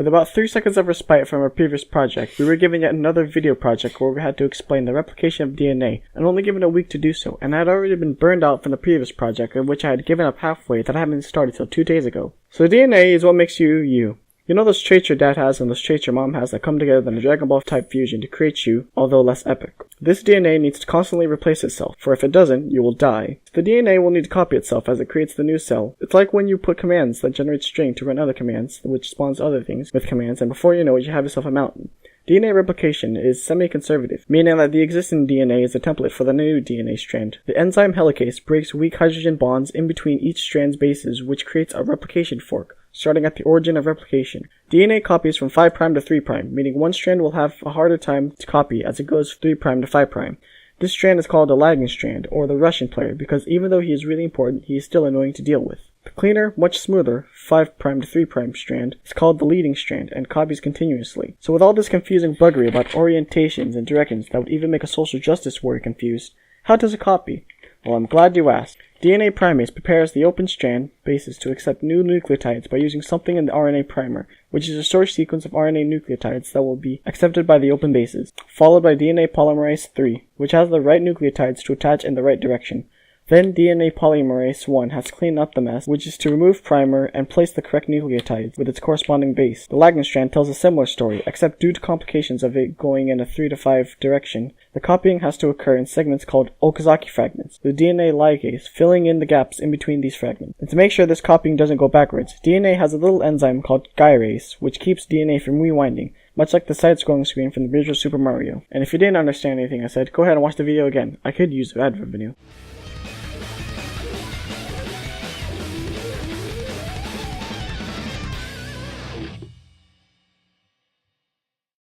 With about 3 seconds of respite from our previous project, we were given yet another video project where we had to explain the replication of DNA, and only given a week to do so, and I had already been burned out from the previous project in which I had given up halfway that I haven't started till 2 days ago. So DNA is what makes you, you. You know those traits your dad has and those traits your mom has that come together in a Dragon Ball type fusion to create you, although less epic. This DNA needs to constantly replace itself, for if it doesn't, you will die. The DNA will need to copy itself as it creates the new cell. It's like when you put commands that generate string to run other commands, which spawns other things with commands, and before you know it, you have yourself a mountain. DNA replication is semiconservative, meaning that the existing DNA is a template for the new DNA strand. The enzyme helicase breaks weak hydrogen bonds in between each strand's bases, which creates a replication fork, starting at the origin of replication. DNA copies from 5' to 3', meaning one strand will have a harder time to copy as it goes 3' to 5'. This strand is called the lagging strand, or the Russian player, because even though he is really important, he is still annoying to deal with. The cleaner, much smoother, 5' to 3' strand is called the leading strand and copies continuously. So with all this confusing buggery about orientations and directions that would even make a social justice warrior confused, how does it copy? Well, I'm glad you asked. DNA Primase prepares the open strand bases to accept new nucleotides by using something in the RNA primer, which is a short sequence of RNA nucleotides that will be accepted by the open bases, followed by DNA polymerase 3, which has the right nucleotides to attach in the right direction. Then DNA polymerase 1 has to clean up the mess, which is to remove primer and place the correct nucleotides with its corresponding base. The lagging strand tells a similar story, except due to complications of it going in a 3 to 5 direction, the copying has to occur in segments called Okazaki fragments, the DNA ligase filling in the gaps in between these fragments. And to make sure this copying doesn't go backwards, DNA has a little enzyme called gyrase, which keeps DNA from rewinding, much like the side-scrolling screen from the original Super Mario. And if you didn't understand anything I said, go ahead and watch the video again. I could use ad revenue.